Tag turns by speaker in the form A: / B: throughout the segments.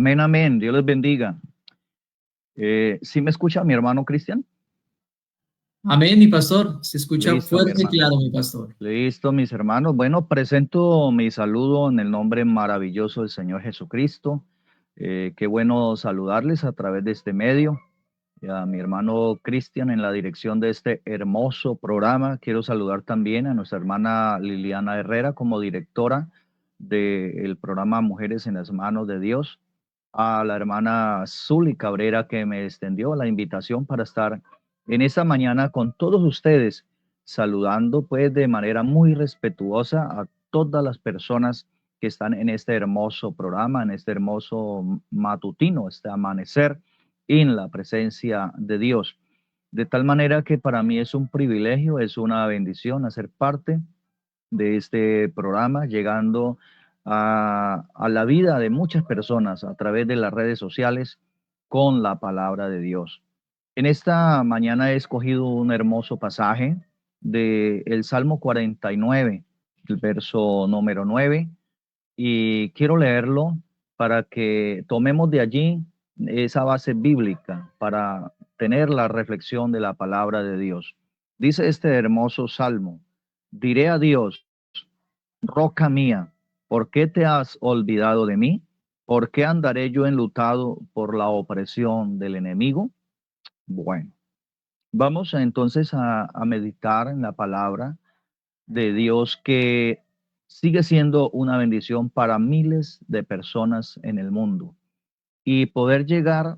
A: Amén, amén. Dios les bendiga. ¿Sí me escucha mi hermano Cristian?
B: Amén, mi pastor. Se escucha
A: Listo, mi
B: fuerte y
A: hermano.
B: claro, mi pastor.
A: Listo, mis hermanos. Bueno, presento mi saludo en el nombre maravilloso del Señor Jesucristo. Qué bueno saludarles a través de este medio. Y a mi hermano Cristian en la dirección de este hermoso programa. Quiero saludar también a nuestra hermana Liliana Herrera como directora del programa Mujeres en las Manos de Dios. A la hermana Zuli Cabrera que me extendió la invitación para estar en esta mañana con todos ustedes, saludando pues de manera muy respetuosa a todas las personas que están en este hermoso programa, en este hermoso matutino, este amanecer en la presencia de Dios. De tal manera que para mí es un privilegio, es una bendición hacer parte de este programa, llegando a la vida de muchas personas a través de las redes sociales con la palabra de Dios. En esta mañana he escogido un hermoso pasaje del Salmo 49, el verso número 9, y quiero leerlo para que tomemos de allí esa base bíblica para tener la reflexión de la palabra de Dios. Dice este hermoso salmo: diré a Dios, roca mía, ¿por qué te has olvidado de mí? ¿Por qué andaré yo enlutado por la opresión del enemigo? Bueno, vamos entonces a meditar en la palabra de Dios que sigue siendo una bendición para miles de personas en el mundo. Y poder llegar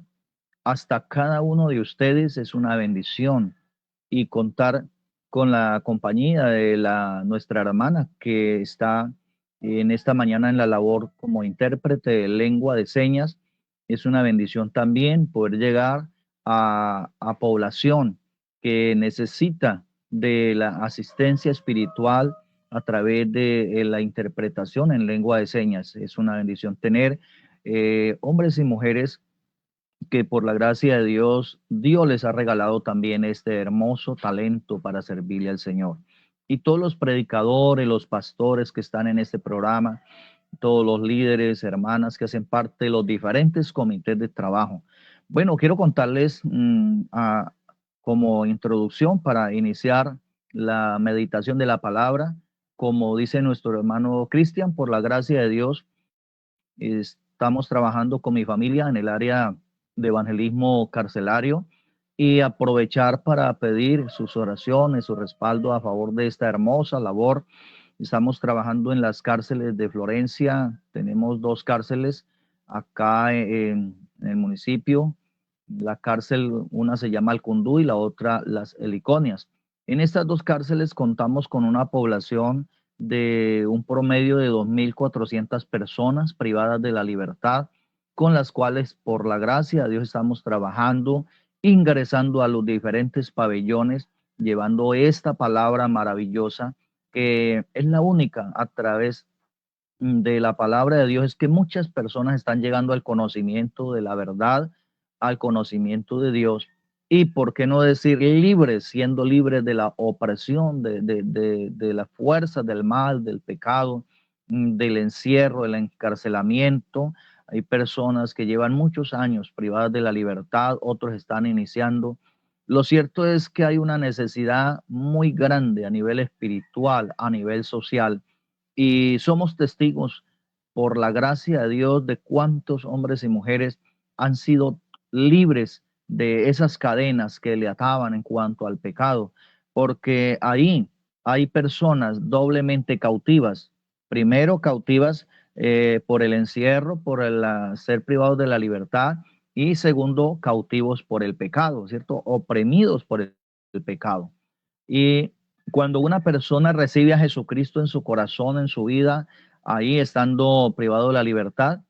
A: hasta cada uno de ustedes es una bendición. Y contar con la compañía de nuestra hermana que está en esta mañana en la labor como intérprete de lengua de señas es una bendición también poder llegar a población que necesita de la asistencia espiritual a través de la interpretación en lengua de señas. Es una bendición tener hombres y mujeres que por la gracia de Dios, Dios les ha regalado también este hermoso talento para servirle al Señor. Y todos los predicadores, los pastores que están en este programa, todos los líderes, hermanas que hacen parte de los diferentes comités de trabajo. Bueno, quiero contarles como introducción para iniciar la meditación de la palabra, como dice nuestro hermano Cristian, por la gracia de Dios, estamos trabajando con mi familia en el área de evangelismo carcelario y aprovechar para pedir sus oraciones, su respaldo a favor de esta hermosa labor. Estamos trabajando en las cárceles de Florencia. Tenemos dos cárceles acá en el municipio. La cárcel, una se llama Alcundú y la otra Las Heliconias. En estas dos cárceles contamos con una población de un promedio de 2.400 personas privadas de la libertad, con las cuales por la gracia de Dios estamos trabajando, ingresando a los diferentes pabellones, llevando esta palabra maravillosa que es la única a través de la palabra de Dios, es que muchas personas están llegando al conocimiento de la verdad, al conocimiento de Dios, y por qué no decir libres, siendo libres de la opresión, de la fuerza del mal, del pecado, del encierro, del encarcelamiento. Hay personas que llevan muchos años privadas de la libertad, otros están iniciando. Lo cierto es que hay una necesidad muy grande a nivel espiritual, a nivel social, y somos testigos por la gracia de Dios de cuántos hombres y mujeres han sido libres de esas cadenas que le ataban en cuanto al pecado, porque ahí hay personas doblemente cautivas. Primero, cautivas por el encierro, por el ser privados de la libertad, y segundo, cautivos por el pecado, ¿cierto? Oprimidos por el pecado. Y cuando una persona recibe a Jesucristo en su corazón, en su vida, ahí estando privado de la libertad,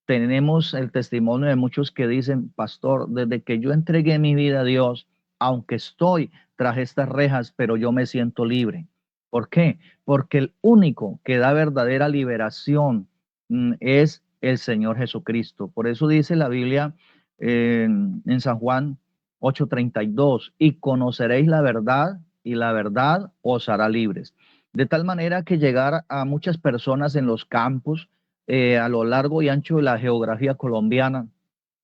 A: tenemos el testimonio de muchos que dicen, pastor, desde que yo entregué mi vida a Dios, aunque estoy tras estas rejas, pero yo me siento libre. ¿Por qué? Porque el único que da verdadera liberación es el Señor Jesucristo. Por eso dice la Biblia en San Juan 8:32, y conoceréis la verdad y la verdad os hará libres. De tal manera que llegar a muchas personas en los campos, a lo largo y ancho de la geografía colombiana,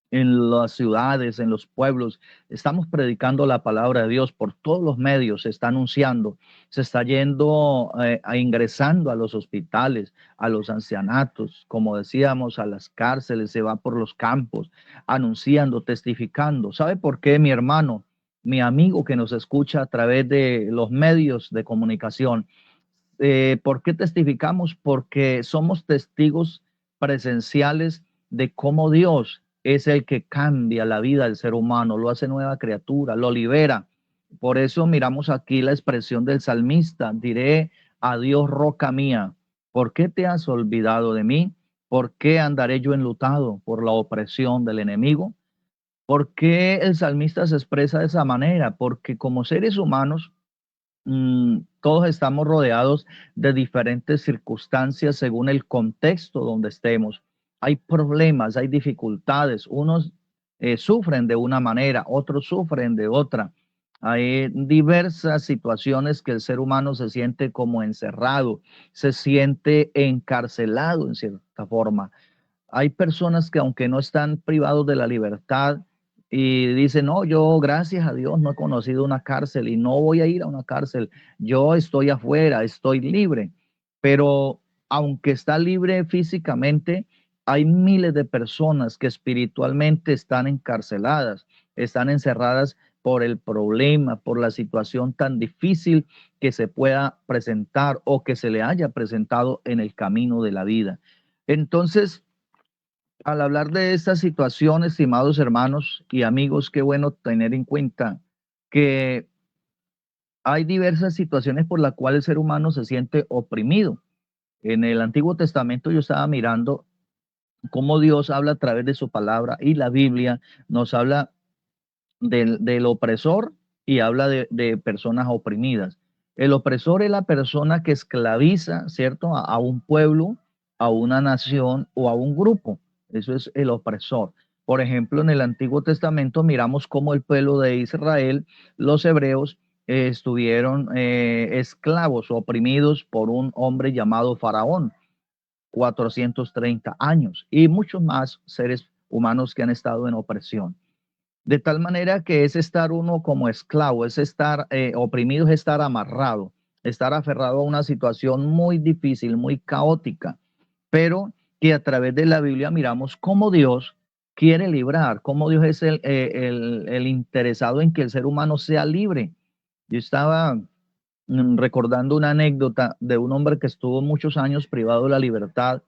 A: en las ciudades, en los pueblos. Estamos predicando la palabra de Dios por todos los medios, se está anunciando, se está yendo ingresando a los hospitales, a los ancianatos, como decíamos, a las cárceles, se va por los campos, anunciando, testificando. ¿Sabe por qué, mi hermano, mi amigo que nos escucha a través de los medios de comunicación? ¿Por qué testificamos? Porque somos testigos presenciales de cómo Dios es el que cambia la vida del ser humano, lo hace nueva criatura, lo libera. Por eso miramos aquí la expresión del salmista: diré a Dios, roca mía, ¿por qué te has olvidado de mí? ¿Por qué andaré yo enlutado por la opresión del enemigo? ¿Por qué el salmista se expresa de esa manera? Porque como seres humanos, todos estamos rodeados de diferentes circunstancias según el contexto donde estemos. Hay problemas, hay dificultades. Unos sufren de una manera, otros sufren de otra. Hay diversas situaciones que el ser humano se siente como encerrado, se siente encarcelado en cierta forma. Hay personas que, aunque no están privados de la libertad, y dicen: no, yo gracias a Dios no he conocido una cárcel y no voy a ir a una cárcel, yo estoy afuera, estoy libre. Pero aunque está libre físicamente, hay miles de personas que espiritualmente están encarceladas, están encerradas por el problema, por la situación tan difícil que se pueda presentar o que se le haya presentado en el camino de la vida. Entonces, al hablar de esta situación, estimados hermanos y amigos, qué bueno tener en cuenta que hay diversas situaciones por las cuales el ser humano se siente oprimido. En el Antiguo Testamento yo estaba mirando cómo Dios habla a través de su palabra, y la Biblia nos habla del opresor y habla de personas oprimidas. El opresor es la persona que esclaviza, ¿cierto?, a un pueblo, a una nación o a un grupo. Eso es el opresor. Por ejemplo, en el Antiguo Testamento miramos cómo el pueblo de Israel, los hebreos, estuvieron esclavos, oprimidos por un hombre llamado Faraón, 430 años, y muchos más seres humanos que han estado en opresión. De tal manera que es estar uno como esclavo, es estar oprimido, es estar amarrado, estar aferrado a una situación muy difícil, muy caótica, pero que a través de la Biblia miramos cómo Dios quiere librar, cómo Dios es el interesado en que el ser humano sea libre. Yo estaba recordando una anécdota de un hombre que estuvo muchos años privado de la libertad,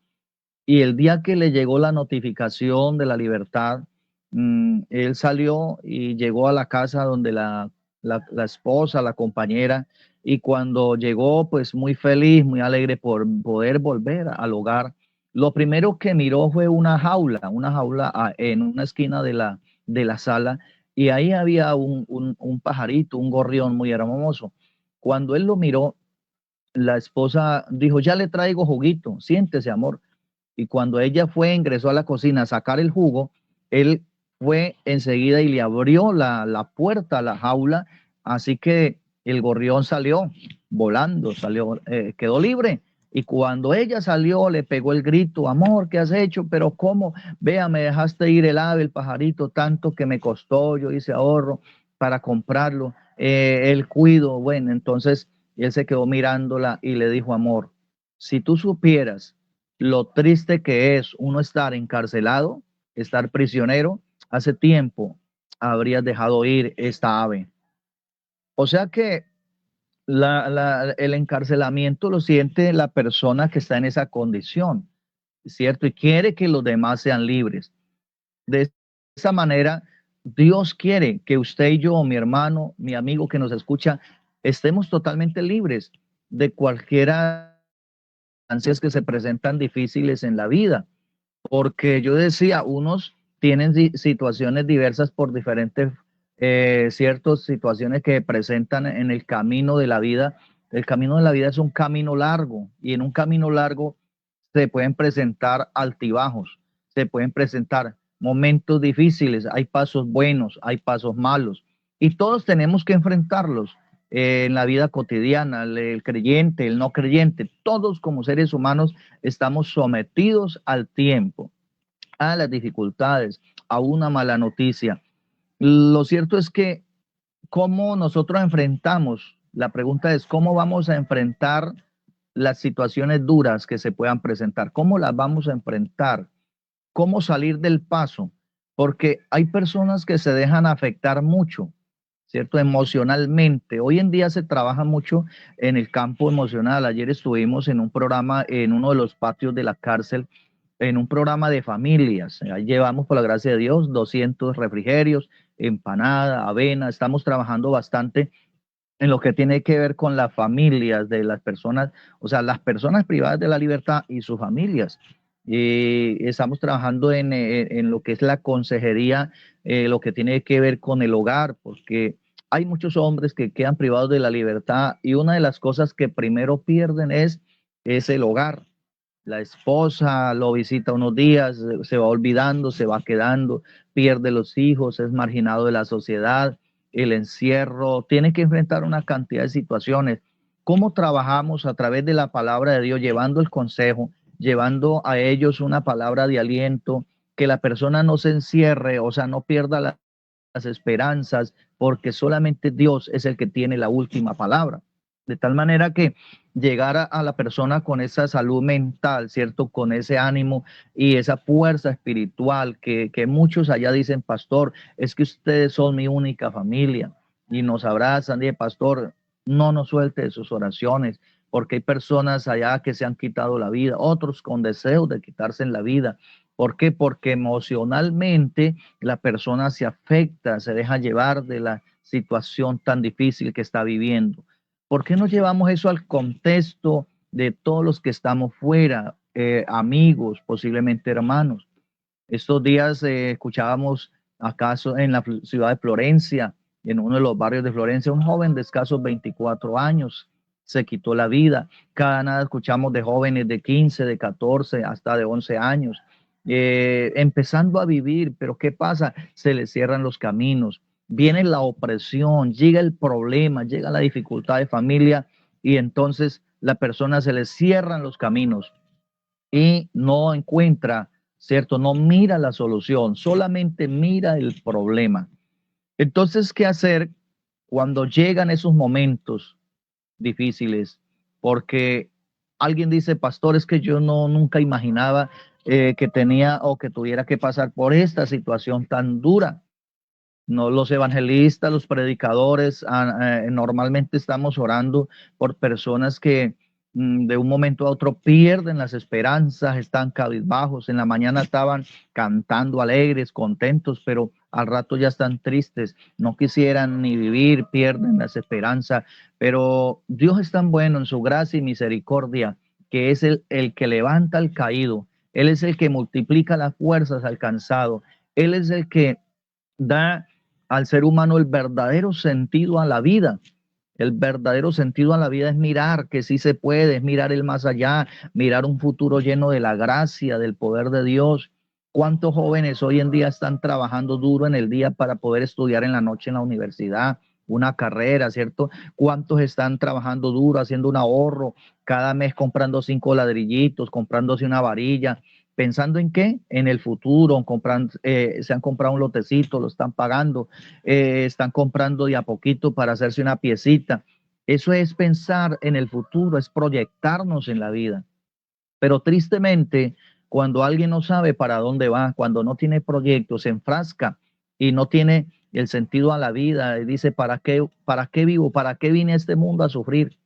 A: y el día que le llegó la notificación de la libertad, él salió y llegó a la casa donde la esposa, la compañera, y cuando llegó, pues muy feliz, muy alegre por poder volver al hogar, lo primero que miró fue una jaula en una esquina de la sala, y ahí había un pajarito, un gorrión muy hermoso. Cuando él lo miró, la esposa dijo: ya le traigo juguito, siéntese, amor. Y cuando ella fue, ingresó a la cocina a sacar el jugo, él fue enseguida y le abrió la puerta a la jaula, así que el gorrión salió volando, salió, quedó libre. Y cuando ella salió, le pegó el grito: amor, ¿qué has hecho? Pero ¿cómo? Vea, me dejaste ir el ave, el pajarito, tanto que me costó, yo hice ahorro para comprarlo, el cuido. Bueno, entonces él se quedó mirándola y le dijo: amor, si tú supieras lo triste que es uno estar encarcelado, estar prisionero, hace tiempo habrías dejado ir esta ave. O sea que el encarcelamiento lo siente la persona que está en esa condición, ¿cierto? Y quiere que los demás sean libres. De esa manera, Dios quiere que usted y yo, mi hermano, mi amigo que nos escucha, estemos totalmente libres de cualquiera circunstancias que se presentan difíciles en la vida. Porque yo decía, unos tienen situaciones diversas por diferentes, ciertas situaciones que presentan en el camino de la vida. El camino de la vida es un camino largo, y en un camino largo se pueden presentar altibajos, se pueden presentar momentos difíciles, hay pasos buenos, hay pasos malos, y todos tenemos que enfrentarlos. en la vida cotidiana, el creyente, el no creyente, todos como seres humanos estamos sometidos al tiempo, a las dificultades, a una mala noticia. Lo cierto es que cómo nosotros enfrentamos, la pregunta es cómo vamos a enfrentar las situaciones duras que se puedan presentar, cómo las vamos a enfrentar, cómo salir del paso, porque hay personas que se dejan afectar mucho, ¿cierto? Emocionalmente. Hoy en día se trabaja mucho en el campo emocional. Ayer estuvimos en un programa en uno de los patios de la cárcel, en un programa de familias. Ahí llevamos, por la gracia de Dios, 200 refrigerios, empanada, avena. Estamos trabajando bastante en lo que tiene que ver con las familias de las personas, o sea, las personas privadas de la libertad y sus familias. Y estamos trabajando en lo que es la consejería, lo que tiene que ver con el hogar, porque hay muchos hombres que quedan privados de la libertad y una de las cosas que primero pierden es el hogar. La esposa lo visita unos días, se va olvidando, se va quedando, pierde los hijos, es marginado de la sociedad, el encierro, tiene que enfrentar una cantidad de situaciones. ¿Cómo trabajamos a través de la palabra de Dios, llevando el consejo, llevando a ellos una palabra de aliento, que la persona no se encierre, o sea, no pierda las esperanzas, porque solamente Dios es el que tiene la última palabra? De tal manera que llegar a la persona con esa salud mental, ¿cierto? Con ese ánimo y esa fuerza espiritual que muchos allá dicen, pastor, es que ustedes son mi única familia y nos abrazan, y pastor, no nos suelte de sus oraciones, porque hay personas allá que se han quitado la vida, otros con deseos de quitarse la vida. ¿Por qué? Porque emocionalmente la persona se afecta, se deja llevar de la situación tan difícil que está viviendo. ¿Por qué no llevamos eso al contexto de todos los que estamos fuera, amigos, posiblemente hermanos? Estos días escuchábamos acaso en la ciudad de Florencia, en uno de los barrios de Florencia, un joven de escasos 24 años se quitó la vida. Cada nada escuchamos de jóvenes de 15, de 14, hasta de 11 años, empezando a vivir, pero ¿qué pasa? Se les cierran los caminos, viene la opresión, llega el problema, llega la dificultad de familia y entonces la persona se le cierran los caminos y no encuentra, ¿cierto? No mira la solución, solamente mira el problema. Entonces, ¿qué hacer cuando llegan esos momentos difíciles? Porque alguien dice, pastor, es que yo no nunca imaginaba que tenía o que tuviera que pasar por esta situación tan dura. No, los evangelistas, los predicadores, normalmente estamos orando por personas que de un momento a otro pierden las esperanzas, están cabizbajos. En la mañana estaban cantando alegres, contentos, pero al rato ya están tristes, no quisieran ni vivir, pierden las esperanzas. Pero Dios es tan bueno en su gracia y misericordia, que es el que levanta al caído. Él es el que multiplica las fuerzas al cansado. Él es el que da al ser humano el verdadero sentido a la vida. El verdadero sentido a la vida es mirar que sí se puede, es mirar el más allá, mirar un futuro lleno de la gracia, del poder de Dios. ¿Cuántos jóvenes hoy en día están trabajando duro en el día para poder estudiar en la noche en la universidad, una carrera, ¿cierto? ¿Cuántos están trabajando duro, haciendo un ahorro, cada mes comprando 5 ladrillitos, comprándose una varilla? ¿Pensando en qué? En el futuro, se han comprado un lotecito, lo están pagando, están comprando de a poquito para hacerse una piecita. Eso es pensar en el futuro, es proyectarnos en la vida. Pero tristemente, cuando alguien no sabe para dónde va, cuando no tiene proyecto, se enfrasca y no tiene el sentido a la vida, y dice, para qué vivo? ¿Para qué vine a este mundo a sufrir?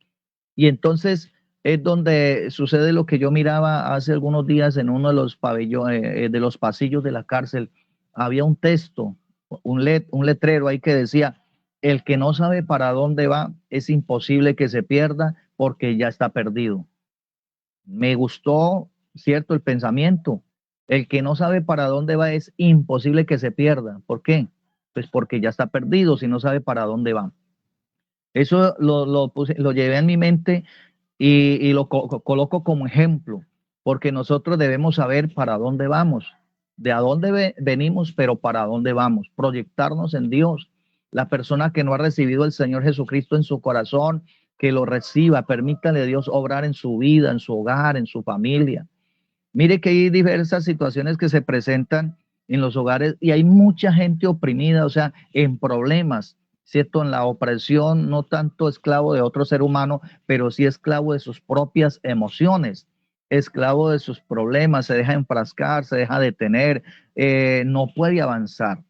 A: Y entonces es donde sucede lo que yo miraba hace algunos días en uno de los pabellones, de los pasillos de la cárcel. Había un texto, un letrero ahí que decía, el que no sabe para dónde va, es imposible que se pierda porque ya está perdido. Me gustó, cierto, el pensamiento. El que no sabe para dónde va es imposible que se pierda. ¿Por qué? Pues porque ya está perdido si no sabe para dónde va. Eso lo llevé en mi mente y lo coloco como ejemplo, porque nosotros debemos saber para dónde vamos, de a dónde venimos, pero para dónde vamos, proyectarnos en Dios. La persona que no ha recibido al Señor Jesucristo en su corazón, que lo reciba, permítale a Dios obrar en su vida, en su hogar, en su familia. Mire que hay diversas situaciones que se presentan en los hogares y hay mucha gente oprimida, o sea, en problemas, ¿cierto? En la opresión, no tanto esclavo de otro ser humano, pero sí esclavo de sus propias emociones, esclavo de sus problemas, se deja enfrascar, se deja detener, no puede avanzar.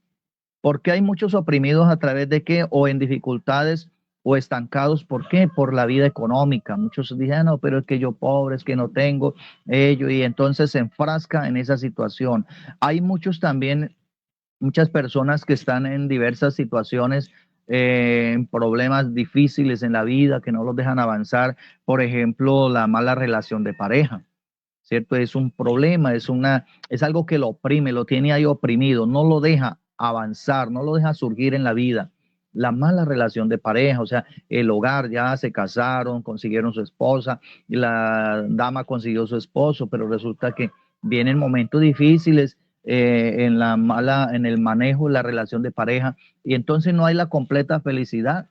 A: Porque hay muchos oprimidos a través de qué, o en dificultades o estancados. ¿Por qué? Por la vida económica. Muchos dicen, no, pero es que yo pobre, es que no tengo ello, y entonces se enfrasca en esa situación. Hay muchos también, muchas personas que están en diversas situaciones, en problemas difíciles en la vida, que no los dejan avanzar. Por ejemplo, la mala relación de pareja. ¿Cierto? Es un problema, es algo que lo oprime, lo tiene ahí oprimido, no lo deja avanzar, no lo deja surgir en la vida. La mala relación de pareja, o sea, el hogar, ya se casaron, consiguieron su esposa, y la dama consiguió su esposo, pero resulta que vienen momentos difíciles en el manejo de la relación de pareja, y entonces no hay la completa felicidad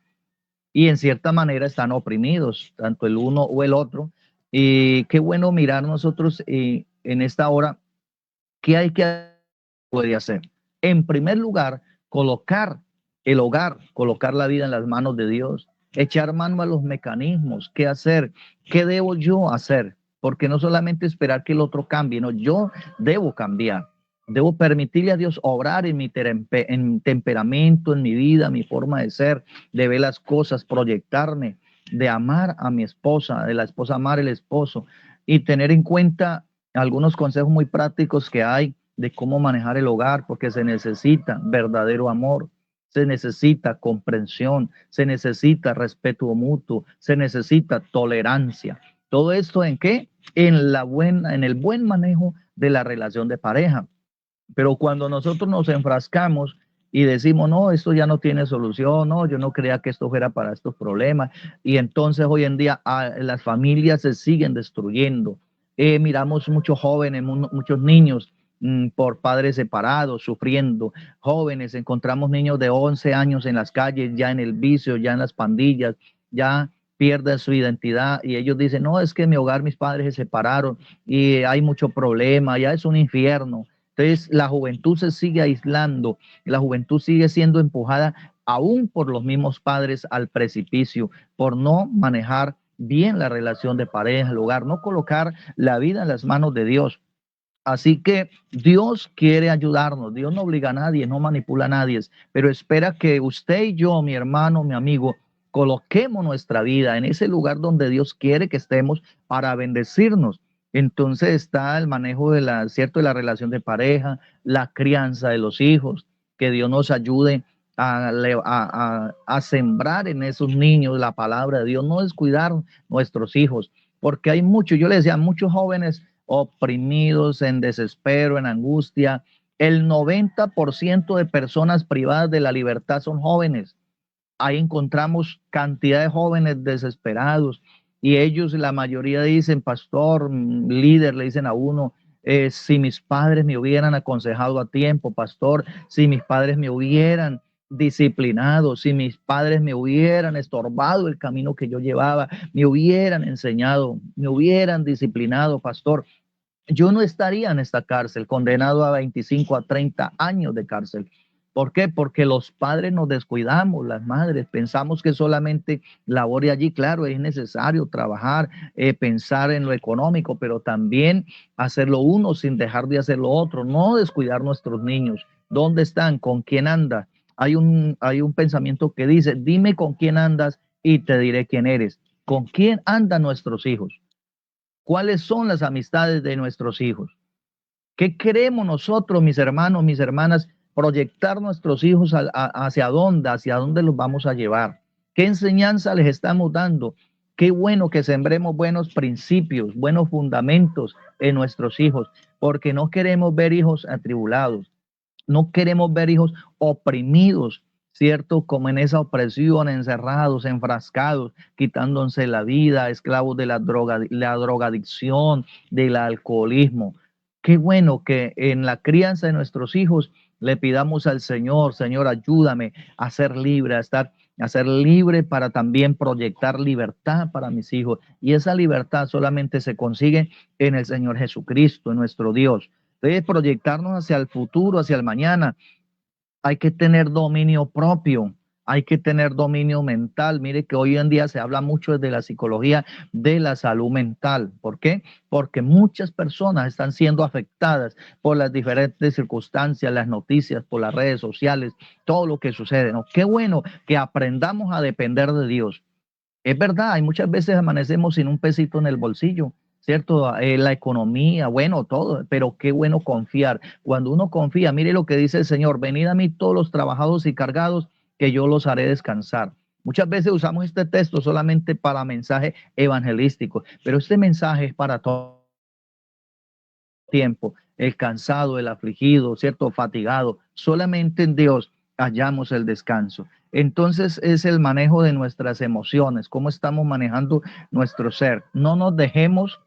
A: y en cierta manera están oprimidos, tanto el uno o el otro. Y qué bueno mirar nosotros en esta hora qué hay que puede hacer. En primer lugar, colocar el hogar, colocar la vida en las manos de Dios, echar mano a los mecanismos, qué hacer, qué debo yo hacer, porque no solamente esperar que el otro cambie, no, yo debo cambiar. Debo permitirle a Dios obrar en mi temperamento, en mi vida, mi forma de ser, de ver las cosas, proyectarme, de amar a mi esposa, de la esposa amar al esposo y tener en cuenta algunos consejos muy prácticos que hay de cómo manejar el hogar, porque se necesita verdadero amor, se necesita comprensión, se necesita respeto mutuo, se necesita tolerancia. ¿Todo esto en qué? En el buen manejo de la relación de pareja. Pero cuando nosotros nos enfrascamos y decimos, no, esto ya no tiene solución, no, yo no creía que esto fuera para estos problemas, y entonces hoy en día las familias se siguen destruyendo. Miramos muchos jóvenes, muchos niños por padres separados, sufriendo, jóvenes, encontramos niños de 11 años en las calles, ya en el vicio, ya en las pandillas, ya pierden su identidad y ellos dicen, no, es que en mi hogar mis padres se separaron y hay mucho problema, ya es un infierno. Entonces, la juventud se sigue aislando, la juventud sigue siendo empujada aún por los mismos padres al precipicio, por no manejar bien la relación de pareja, el hogar, no colocar la vida en las manos de Dios. Así que Dios quiere ayudarnos, Dios no obliga a nadie, no manipula a nadie, pero espera que usted y yo, mi hermano, mi amigo, coloquemos nuestra vida en ese lugar donde Dios quiere que estemos para bendecirnos. Entonces está el manejo de ¿cierto? De la relación de pareja, la crianza de los hijos, que Dios nos ayude a sembrar en esos niños la palabra de Dios, no descuidar nuestros hijos, porque hay muchos, yo le decía, muchos jóvenes oprimidos, en desespero, en angustia. El 90% de personas privadas de la libertad son jóvenes. Ahí encontramos cantidad de jóvenes desesperados y ellos, la mayoría dicen, pastor, líder, le dicen a uno, si mis padres me hubieran aconsejado a tiempo, pastor, si mis padres me hubieran disciplinado, si mis padres me hubieran estorbado el camino que yo llevaba, me hubieran enseñado, me hubieran disciplinado, pastor, yo no estaría en esta cárcel, condenado a 25 a 30 años de cárcel. ¿Por qué? Porque los padres nos descuidamos, las madres, pensamos que solamente labore allí, claro, es necesario trabajar, pensar en lo económico, pero también hacerlo uno sin dejar de hacer lo otro, no descuidar nuestros niños. ¿Dónde están? ¿Con quién anda? Hay un pensamiento que dice, dime con quién andas y te diré quién eres. ¿Con quién andan nuestros hijos? ¿Cuáles son las amistades de nuestros hijos? ¿Qué queremos nosotros, mis hermanos, mis hermanas, proyectar nuestros hijos hacia dónde los vamos a llevar? ¿Qué enseñanza les estamos dando? Qué bueno que sembremos buenos principios, buenos fundamentos en nuestros hijos, porque no queremos ver hijos atribulados, no queremos ver hijos oprimidos, ¿cierto? Como en esa opresión, encerrados, enfrascados, quitándose la vida, esclavos de la drogadicción, del alcoholismo. Qué bueno que en la crianza de nuestros hijos le pidamos al Señor, Señor, ayúdame a ser libre, a ser libre para también proyectar libertad para mis hijos. Y esa libertad solamente se consigue en el Señor Jesucristo, en nuestro Dios. Entonces, proyectarnos hacia el futuro, hacia el mañana. Hay que tener dominio propio, hay que tener dominio mental. Mire que hoy en día se habla mucho de la psicología de la salud mental. ¿Por qué? Porque muchas personas están siendo afectadas por las diferentes circunstancias, las noticias, por las redes sociales, todo lo que sucede, ¿no? Qué bueno que aprendamos a depender de Dios. Es verdad, hay muchas veces amanecemos sin un pesito en el bolsillo, ¿cierto? La economía, bueno, todo, pero qué bueno confiar. Cuando uno confía, mire lo que dice el Señor: venid a mí todos los trabajados y cargados, que yo los haré descansar. Muchas veces usamos este texto solamente para mensaje evangelístico, pero este mensaje es para todo tiempo. El cansado, el afligido, ¿cierto? Fatigado, solamente en Dios hallamos el descanso. Entonces es el manejo de nuestras emociones, cómo estamos manejando nuestro ser. No nos dejemos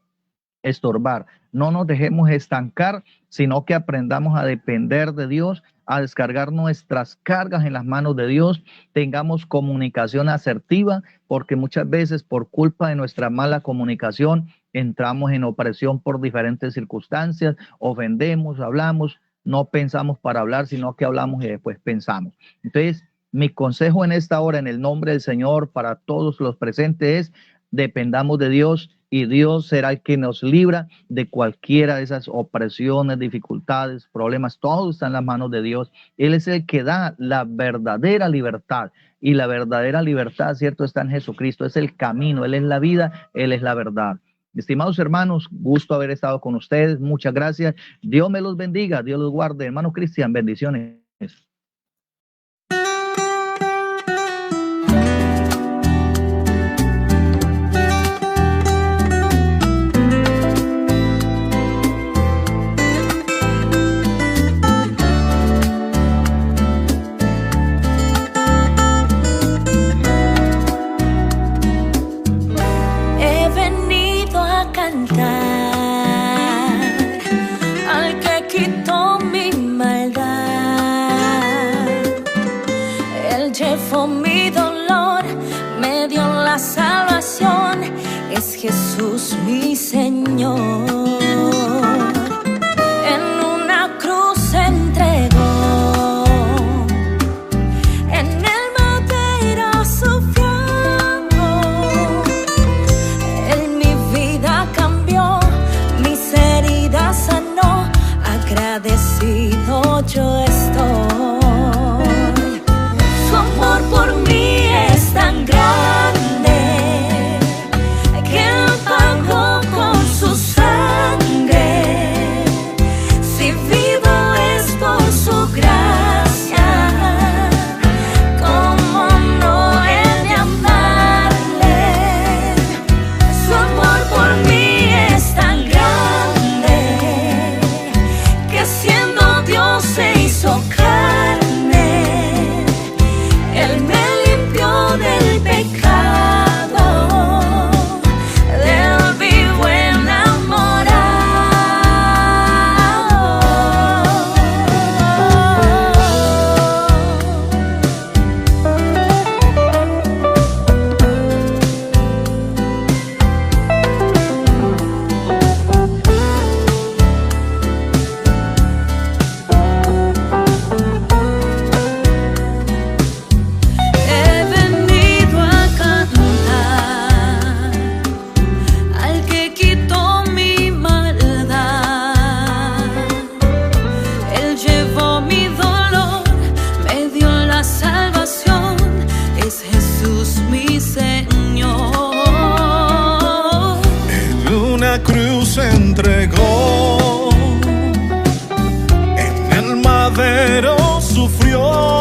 A: estorbar, no nos dejemos estancar, sino que aprendamos a depender de Dios, a descargar nuestras cargas en las manos de Dios, tengamos comunicación asertiva, porque muchas veces por culpa de nuestra mala comunicación entramos en opresión por diferentes circunstancias, ofendemos, hablamos, no pensamos para hablar, sino que hablamos y después pensamos. Entonces, mi consejo en esta hora, en el nombre del Señor, para todos los presentes, es: dependamos de Dios, y Dios será el que nos libra de cualquiera de esas opresiones, dificultades, problemas. Todo está en las manos de Dios. Él es el que da la verdadera libertad, y la verdadera libertad, ¿cierto?, está en Jesucristo. Es el camino, Él es la vida, Él es la verdad. Estimados hermanos, gusto haber estado con ustedes. Muchas gracias. Dios me los bendiga, Dios los guarde. Hermano Cristian, bendiciones.
C: Al que quitó mi maldad, Él llevó mi dolor, me dio la salvación, es Jesús mi Señor. En una cruz se entregó, en el madero sufrió, en mi vida cambió, mis heridas sanó, agradecido yo estoy. Su amor por mí es tan grande que Él pagó con su sangre. Si vivo es por su gracia, ¿cómo no he de amarle? Su amor por mí es tan grande que siendo Dios se hizo carne. Él me limpió del pecado, de Él vivo enamorado. He venido a cantar al que quitó mi maldad. Él llevó mi dolor, me dio la salvación, es Jesús mi Señor.
D: En una cruz se entregó, en el madero sufrió.